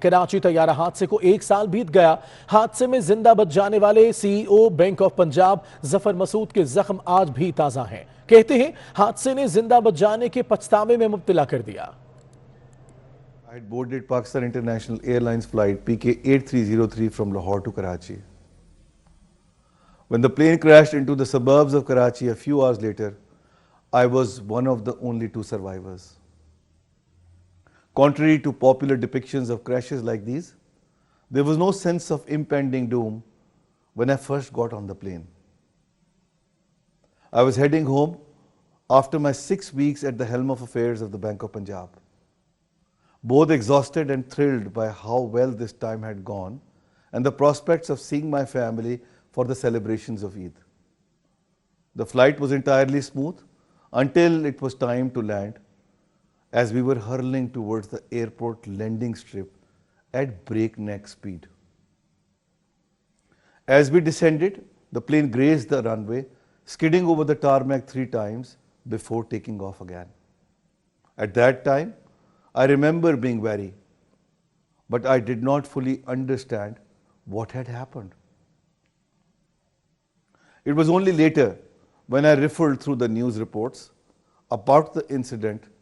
कराची तैयारा हादसे को 1 साल बीत गया। हादसे में जिंदा बच जाने वाले CEO Bank of Punjab Zafar Masood के जख्म आज भी ताजा हैं। कहते हैं हादसे ने जिंदा बच जाने के पछतावे में मुब्तला कर दिया। I had boarded Pakistan International Airlines flight PK8303 from Lahore to Karachi. When the plane crashed into the suburbs of Karachi a few hours later, I was one of the only two survivors. Contrary to popular depictions of crashes like these, there was no sense of impending doom when I first got on the plane. I was heading home after my 6 weeks at the helm of affairs of the Bank of Punjab. Both exhausted and thrilled by how well this time had gone and the prospects of seeing my family for the celebrations of Eid. The flight was entirely smooth until it was time to land, as we were hurtling towards the airport landing strip at breakneck speed. As we descended, the plane grazed the runway, skidding over the tarmac 3 times before taking off again. At that time, I remember being wary, but I did not fully understand what had happened. It was only later, when I riffled through the news reports about the incident,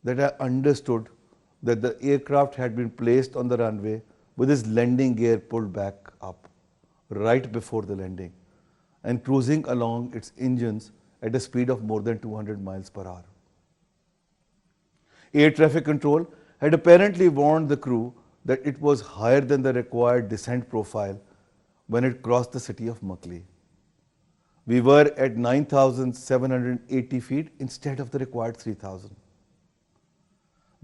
that I understood that the aircraft had been placed on the runway with its landing gear pulled back up right before the landing and cruising along its engines at a speed of more than 200 miles per hour. Air traffic control had apparently warned the crew that it was higher than the required descent profile when it crossed the city of Makli. We were at 9,780 feet instead of the required 3,000.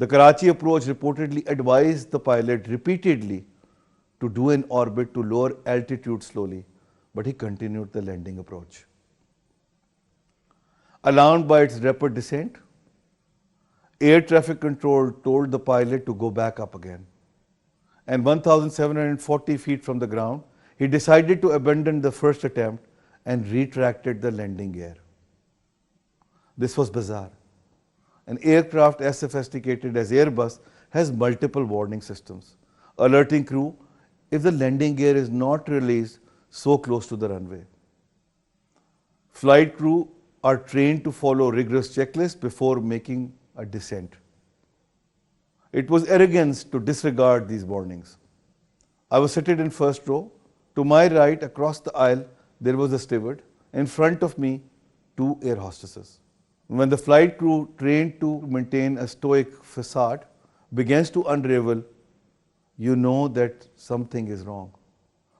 The Karachi approach reportedly advised the pilot repeatedly to do an orbit to lower altitude slowly, but he continued the landing approach. Alarmed by its rapid descent, air traffic control told the pilot to go back up again. And 1,740 feet from the ground, he decided to abandon the first attempt and retracted the landing gear. This was bizarre. An aircraft as sophisticated as Airbus has multiple warning systems, alerting crew if the landing gear is not released so close to the runway. Flight crew are trained to follow rigorous checklists before making a descent. It was arrogance to disregard these warnings. I was seated in first row. To my right, across the aisle, there was a steward. In front of me, 2 air hostesses. When the flight crew, trained to maintain a stoic facade, begins to unravel, you know that something is wrong.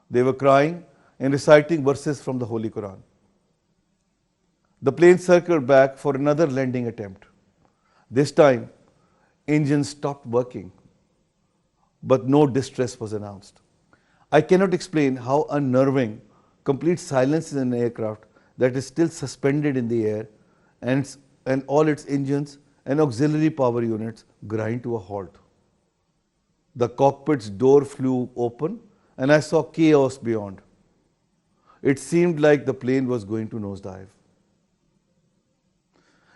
They were crying and reciting verses from the Holy Quran. The plane circled back for another landing attempt. This time, engines stopped working, but no distress was announced. I cannot explain how unnerving complete silence in an aircraft that is still suspended in the air and all its engines and auxiliary power units grind to a halt. The cockpit's door flew open and I saw chaos beyond. It seemed like the plane was going to nosedive.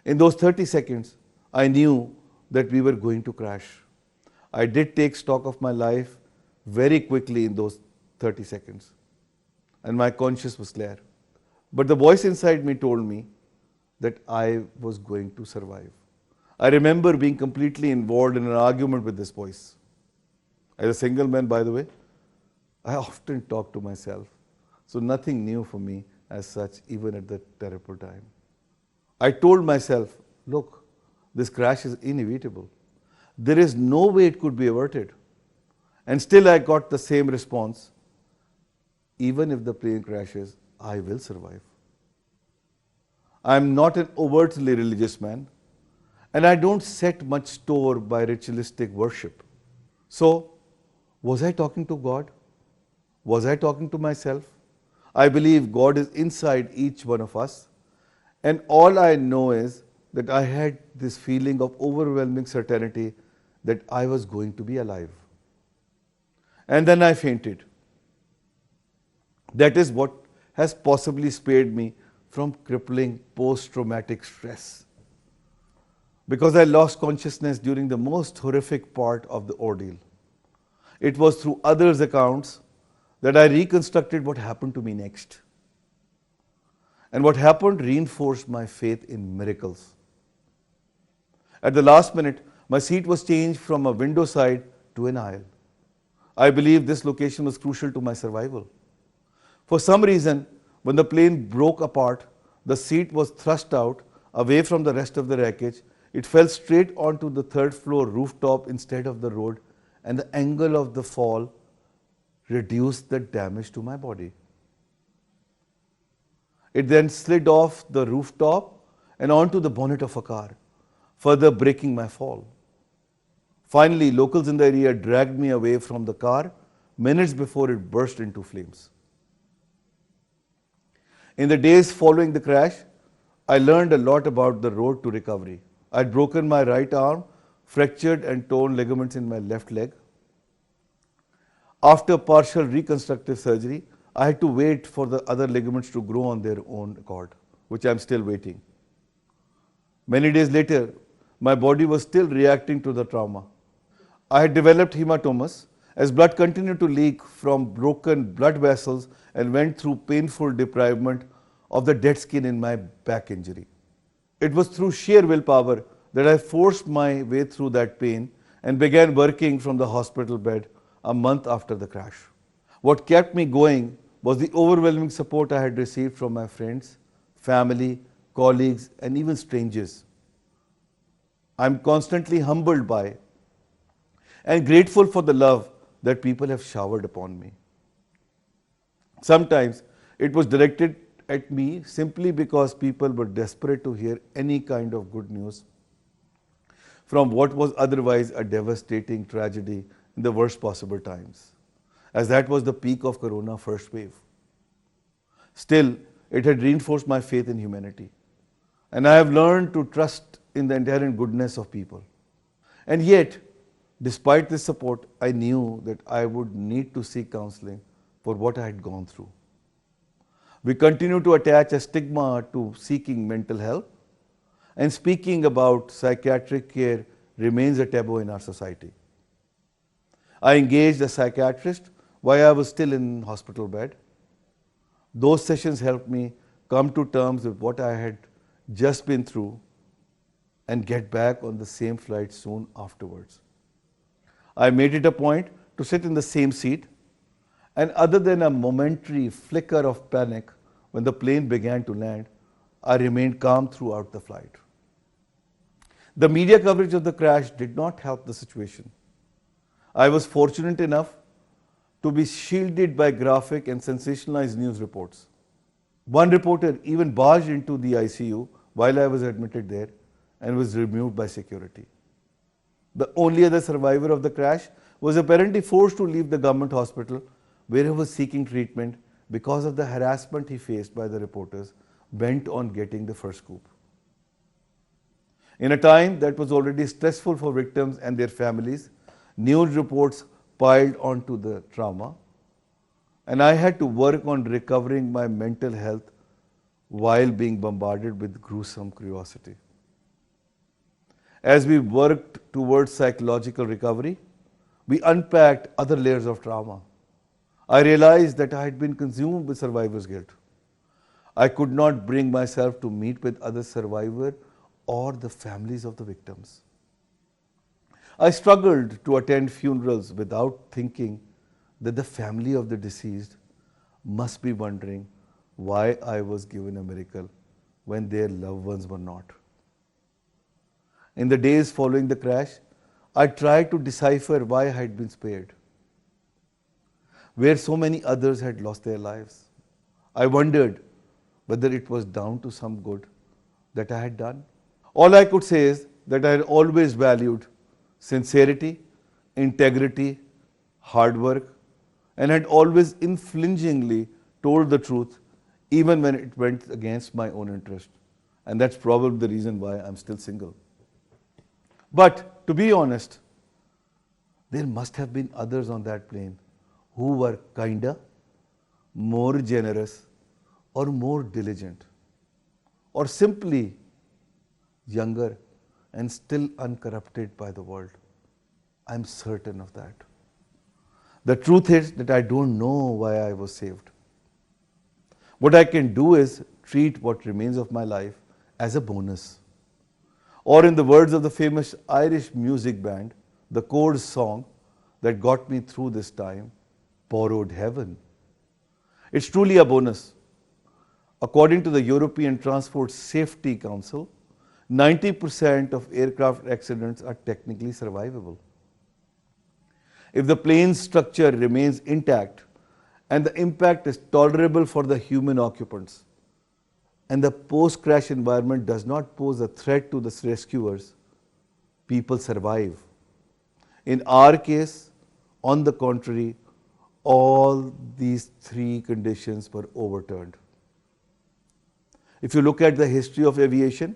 In those 30 seconds, I knew that we were going to crash. I did take stock of my life very quickly in those 30 seconds, and my conscience was clear. But the voice inside me told me that I was going to survive. I remember being completely involved in an argument with this voice. As a single man, by the way, I often talk to myself, so nothing new for me as such, even at that terrible time. I told myself, look, this crash is inevitable. There is no way it could be averted. And still I got the same response. Even if the plane crashes, I will survive. I am not an overtly religious man, and I don't set much store by ritualistic worship. So, was I talking to God? Was I talking to myself? I believe God is inside each one of us, and all I know is that I had this feeling of overwhelming certainty that I was going to be alive. And then I fainted. That is what has possibly spared me from crippling post-traumatic stress. Because I lost consciousness during the most horrific part of the ordeal. It was through others' accounts that I reconstructed what happened to me next. And what happened reinforced my faith in miracles. At the last minute, my seat was changed from a window side to an aisle. I believe this location was crucial to my survival. For some reason, when the plane broke apart, the seat was thrust out away from the rest of the wreckage. It fell straight onto the third floor rooftop instead of the road, and the angle of the fall reduced the damage to my body. It then slid off the rooftop and onto the bonnet of a car, further breaking my fall. Finally, locals in the area dragged me away from the car minutes before it burst into flames. In the days following the crash, I learned a lot about the road to recovery. I'd broken my right arm, fractured and torn ligaments in my left leg. After partial reconstructive surgery, I had to wait for the other ligaments to grow on their own accord, which I'm still waiting. Many days later, my body was still reacting to the trauma. I had developed hematomas as blood continued to leak from broken blood vessels and went through painful deprivement of the dead skin in my back injury. It was through sheer willpower that I forced my way through that pain and began working from the hospital bed a month after the crash. What kept me going was the overwhelming support I had received from my friends, family, colleagues, and even strangers. I'm constantly humbled by and grateful for the love that people have showered upon me. Sometimes it was directed at me simply because people were desperate to hear any kind of good news from what was otherwise a devastating tragedy in the worst possible times, as that was the peak of Corona first wave. Still, it had reinforced my faith in humanity, and I have learned to trust in the inherent goodness of people. And yet, despite this support, I knew that I would need to seek counseling for what I had gone through. We continue to attach a stigma to seeking mental health, and speaking about psychiatric care remains a taboo in our society. I engaged a psychiatrist while I was still in hospital bed. Those sessions helped me come to terms with what I had just been through and get back on the same flight soon afterwards. I made it a point to sit in the same seat, and other than a momentary flicker of panic when the plane began to land, I remained calm throughout the flight. The media coverage of the crash did not help the situation. I was fortunate enough to be shielded by graphic and sensationalized news reports. One reporter even barged into the ICU while I was admitted there and was removed by security. The only other survivor of the crash was apparently forced to leave the government hospital where he was seeking treatment because of the harassment he faced by the reporters bent on getting the first scoop. In a time that was already stressful for victims and their families, news reports piled onto the trauma, and I had to work on recovering my mental health while being bombarded with gruesome curiosity. As we worked towards psychological recovery, we unpacked other layers of trauma. I realized that I had been consumed with survivor's guilt. I could not bring myself to meet with other survivors or the families of the victims. I struggled to attend funerals without thinking that the family of the deceased must be wondering why I was given a miracle when their loved ones were not. In the days following the crash, I tried to decipher why I had been spared, where so many others had lost their lives. I wondered whether it was down to some good that I had done. All I could say is that I had always valued sincerity, integrity, hard work, and had always unflinchingly told the truth even when it went against my own interest. And that's probably the reason why I'm still single. But to be honest, there must have been others on that plane who were kinder, more generous, or more diligent, or simply younger and still uncorrupted by the world. I'm certain of that. The truth is that I don't know why I was saved. What I can do is treat what remains of my life as a bonus. Or in the words of the famous Irish music band, the Chords song that got me through this time, borrowed heaven. It's truly a bonus. According to the European Transport Safety Council, 90% of aircraft accidents are technically survivable. If the plane's structure remains intact and the impact is tolerable for the human occupants, and the post-crash environment does not pose a threat to the rescuers, people survive. In our case, on the contrary, all these three conditions were overturned. If you look at the history of aviation,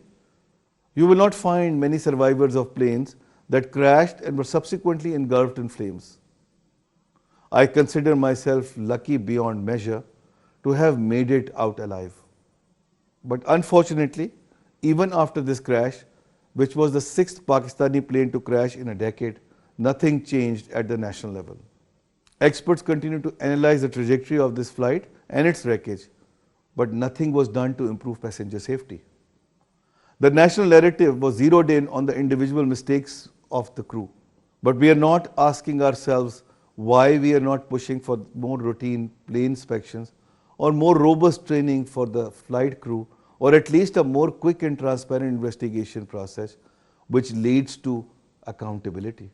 you will not find many survivors of planes that crashed and were subsequently engulfed in flames. I consider myself lucky beyond measure to have made it out alive. But unfortunately, even after this crash, which was the sixth Pakistani plane to crash in a decade, nothing changed at the national level. Experts continue to analyze the trajectory of this flight and its wreckage, but nothing was done to improve passenger safety. The national narrative was zeroed in on the individual mistakes of the crew, but we are not asking ourselves why we are not pushing for more routine plane inspections or more robust training for the flight crew, or at least a more quick and transparent investigation process which leads to accountability.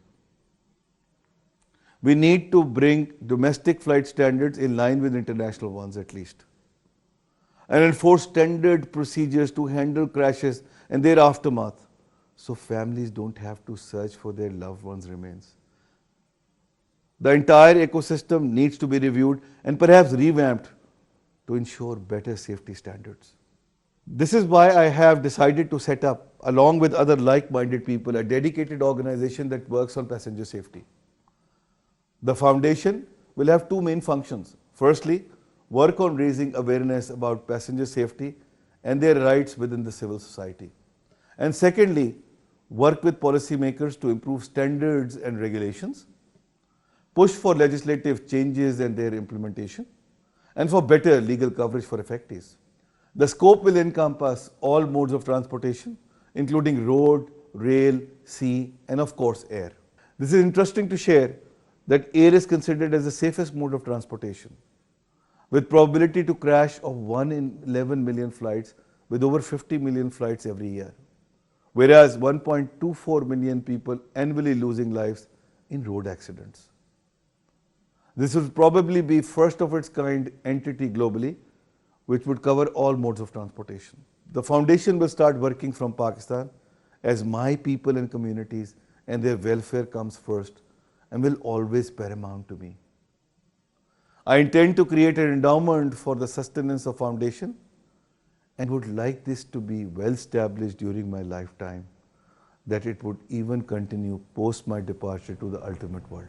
We need to bring domestic flight standards in line with international ones at least, and enforce standard procedures to handle crashes and their aftermath, so families don't have to search for their loved ones' remains. The entire ecosystem needs to be reviewed and perhaps revamped to ensure better safety standards. This is why I have decided to set up, along with other like-minded people, a dedicated organization that works on passenger safety. The foundation will have two main functions. Firstly, work on raising awareness about passenger safety and their rights within the civil society. And secondly, work with policymakers to improve standards and regulations, push for legislative changes and their implementation, and for better legal coverage for effectees. The scope will encompass all modes of transportation, including road, rail, sea, and of course air. This is interesting to share that air is considered as the safest mode of transportation, with probability to crash of 1 in 11 million flights, with over 50 million flights every year, whereas 1.24 million people annually losing lives in road accidents. This will probably be first of its kind entity globally, which would cover all modes of transportation. The foundation will start working from Pakistan as my people and communities and their welfare comes first and will always paramount to me. I intend to create an endowment for the sustenance of foundation and would like this to be well established during my lifetime, that it would even continue post my departure to the ultimate world.